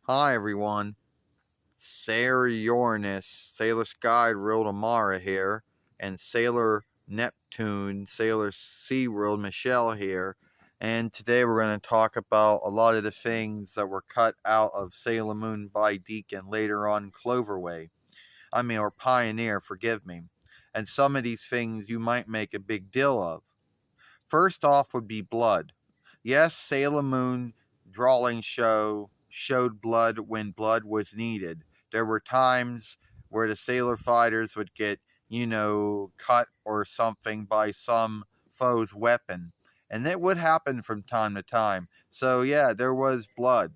Hi everyone, Sailor Uranus, Sailor Sky World Amara here, and Sailor Neptune, Sailor SeaWorld Michelle here, and today we're going to talk about a lot of the things that were cut out of Sailor Moon by Dic and later on Cloverway. Or Pioneer, forgive me. And some of these things you might make a big deal of. First off would be blood. Yes, Sailor Moon drawing showed blood when blood was needed. There were times where the sailor fighters would get, cut or something by some foe's weapon. And that would happen from time to time. So yeah, there was blood.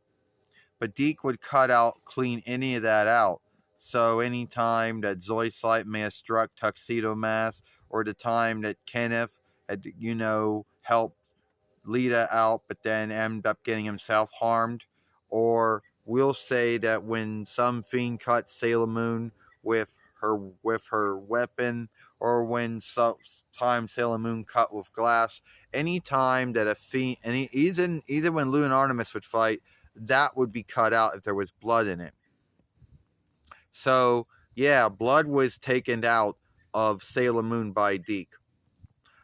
But Deke would clean any of that out. So any time that Zoisite may have struck Tuxedo Mask, or the time that Kenneth had, helped Lita out, but then ended up getting himself harmed. Or we'll say that when some fiend cut Sailor Moon with her weapon, or when sometimes Sailor Moon cut with glass. Any time that a fiend, either when Lou and Artemis would fight, that would be cut out if there was blood in it. So yeah, blood was taken out of Sailor Moon by Deke.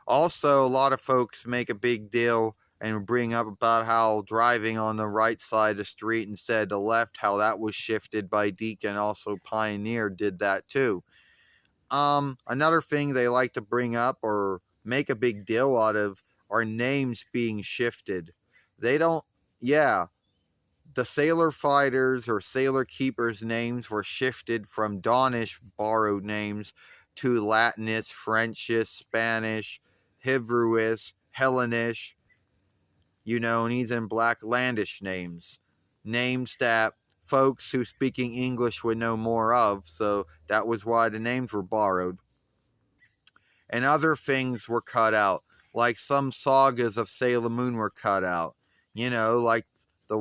Also, a lot of folks make a big deal and bring up about how driving on the right side of the street instead of the left, how that was shifted by Deke, and also Pioneer did that too. Another thing they like to bring up or make a big deal out of are names being shifted. They don't, yeah, the sailor fighters or sailor keepers' names were shifted from Daunish borrowed names to Latinist, Frenchish, Spanish, Hebrewish, Hellenish, and even Blacklandish names. Names that folks who speaking English would know more of, so that was why the names were borrowed. And other things were cut out, like some sagas of Sailor Moon were cut out. Like the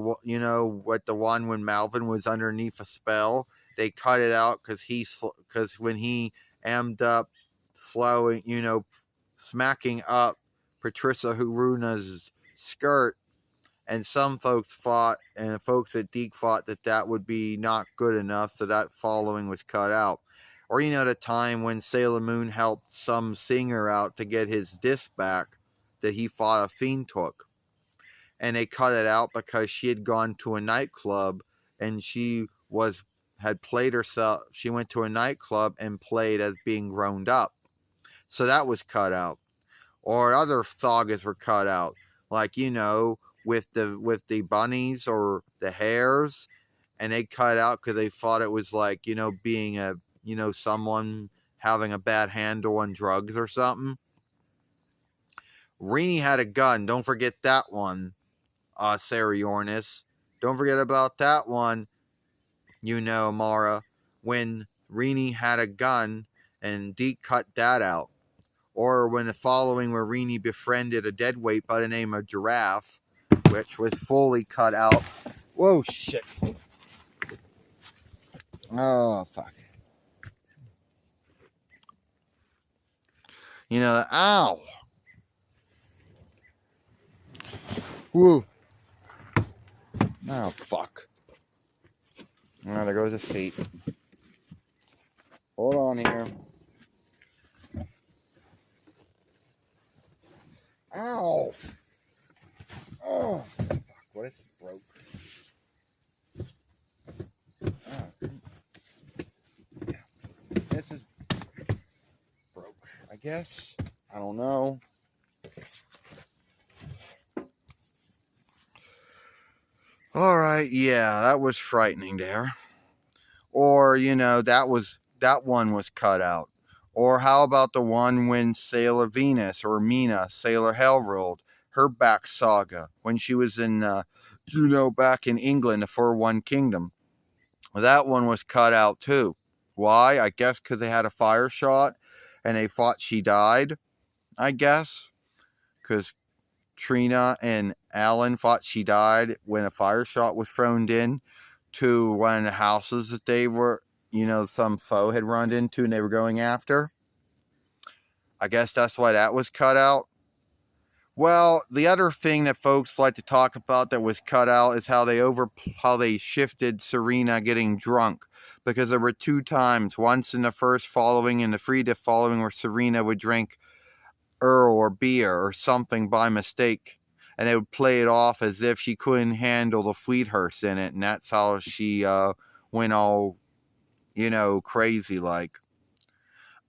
one when Malvin was underneath a spell, they cut it out because when he ended up slowing, smacking up Patricia Haruna's skirt, and some folks fought, and folks at Deke fought that would be not good enough, so that following was cut out. Or, the time when Sailor Moon helped some singer out to get his disc back that he fought a fiend took. And they cut it out because she had gone to a nightclub and had played herself. She went to a nightclub and played as being grown up. So that was cut out. Or other sagas were cut out. Like, with the bunnies or the hares, and they cut out because they thought it was like, being someone having a bad handle on drugs or something. Rini had a gun. Don't forget that one, Sarah Uranus. Don't forget about that one, Mara. When Rini had a gun and Deke cut that out. Or when the following where Rini befriended a deadweight by the name of Giraffe, which was fully cut out. Whoa, shit. Oh, fuck. Ow. Whoa. Oh, fuck. Oh, there goes the feet. Hold on here. Ow. Oh, fuck. What if it broke? Oh. This is broke, I guess. I don't know. Alright, yeah, that was frightening there. Or, that one was cut out. Or how about the one when Sailor Venus or Mina, Sailor Hellworld, her back saga, when she was in, back in England, the 4-1 Kingdom. Well, that one was cut out too. Why? I guess because they had a fire shot and they thought she died, I guess. Because Trina and Alan thought she died when a fire shot was thrown in to one of the houses that they were, some foe had run into and they were going after. I guess that's why that was cut out. Well, the other thing that folks like to talk about that was cut out is how they shifted Serena getting drunk, because there were 2 times, once in the first following and the 3 following, where Serena would drink Earl or beer or something by mistake, and they would play it off as if she couldn't handle the Fleethurst in it, and that's how she went all, crazy like.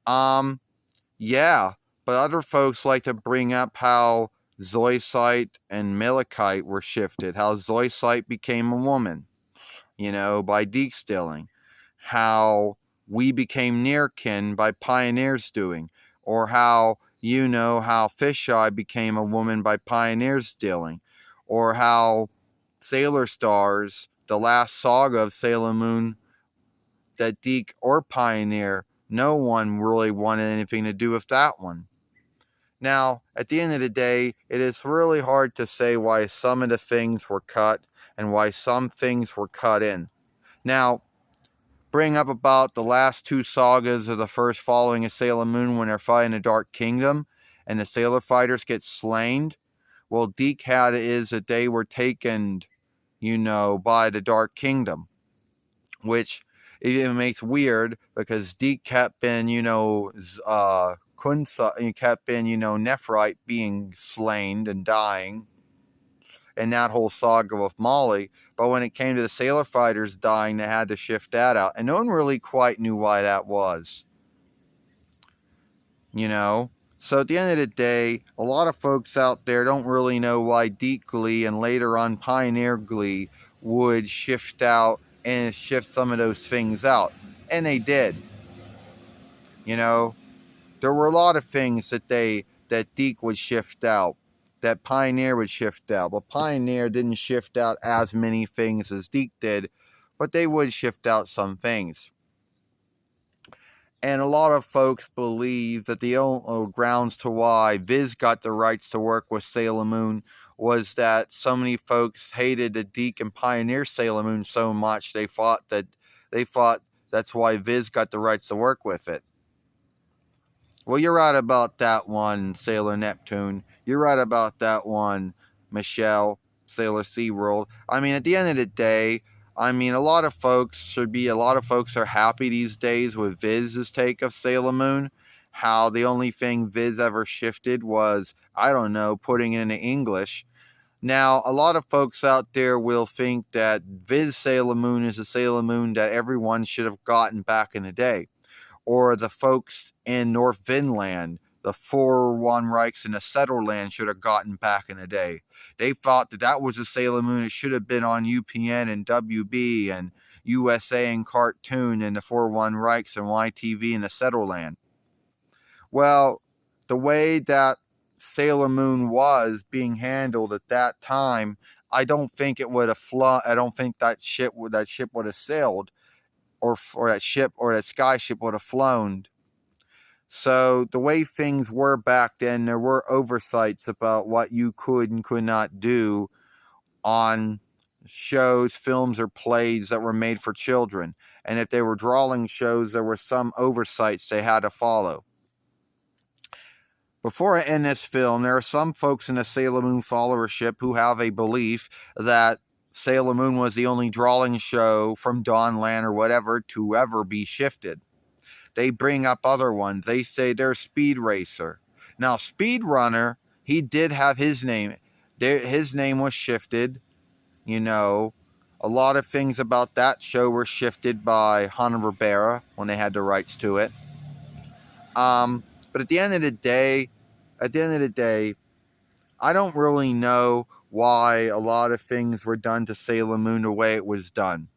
Yeah, but other folks like to bring up how Zoisite and Malachite were shifted, how Zoisite became a woman, by destilling, how we became nearkin by pioneers doing, or how fisheye became a woman by pioneers dealing, or how Sailor Stars, the last saga of Sailor Moon, that Dic or Pioneer, no one really wanted anything to do with that one. Now, at the end of the day, it is really hard to say why some of the things were cut and why some things were cut in. Now, bring up about the last 2 sagas of the first following of Sailor Moon when they're fighting the Dark Kingdom and the Sailor Fighters get slain. Well, Dic had it is that they were taken, by the Dark Kingdom, which it makes weird because Dic kept been, Kunsa kept been, Nephrite being slain and dying, and that whole saga with Molly. But when it came to the Sailor Fighters dying, they had to shift that out, and no one really quite knew why that was. So at the end of the day, a lot of folks out there don't really know why Dic Glee and later on Pioneer Glee would shift out and shift some of those things out. And they did. There were a lot of things that Dic would shift out, that Pioneer would shift out. But Pioneer didn't shift out as many things as Dic did, but they would shift out some things. And a lot of folks believe that the only grounds to why Viz got the rights to work with Sailor Moon was that so many folks hated the Dic and Pioneer Sailor Moon so much they thought that's why Viz got the rights to work with it. Well, you're right about that one, Sailor Neptune. You're right about that one, Michelle, Sailor SeaWorld. I mean, at the end of the day, a lot of folks are happy these days with Viz's take of Sailor Moon. How the only thing Viz ever shifted was, putting it into English. Now, a lot of folks out there will think that Viz Sailor Moon is a Sailor Moon that everyone should have gotten back in the day. Or the folks in North Vinland, the 4-1 Reichs and the Setterland should have gotten back in the day. They thought that was a Sailor Moon. It should have been on UPN and WB and USA and Cartoon and the 4-1 Reichs and YTV and the Setterland. Well, the way that Sailor Moon was being handled at that time, I don't think it would have flown. I don't think that ship would have sailed. Or that sky ship would have flown. So the way things were back then, there were oversights about what you could and could not do on shows, films, or plays that were made for children. And if they were drawing shows, there were some oversights they had to follow. Before I end this film, there are some folks in the Sailor Moon followership who have a belief that Sailor Moon was the only drawing show from Dawnland or whatever to ever be shifted. They bring up other ones. They say there's Speed Racer. Now, Speed Runner, he did have his name. His name was shifted. A lot of things about that show were shifted by Hanna-Barbera when they had the rights to it. But at the end of the day, I don't really know why a lot of things were done to Sailor Moon the way it was done.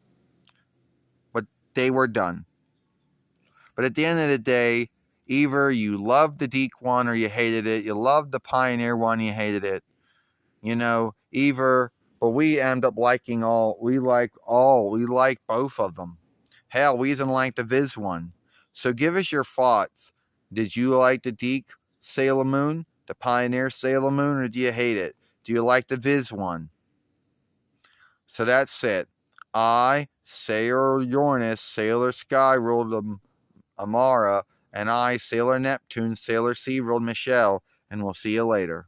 But they were done. But at the end of the day, either you loved the Dic one or you hated it. You loved the Pioneer one, you hated it. But we end up liking all. We like both of them. Hell, we even like the Viz one. So give us your thoughts. Did you like the Dic Sailor Moon, the Pioneer Sailor Moon, or do you hate it? Do you like the Viz one? So that's it. I, Sailor Uranus, Sailor Skyworld Amara, and I, Sailor Neptune, Sailor SeaWorld Michelle, and we'll see you later.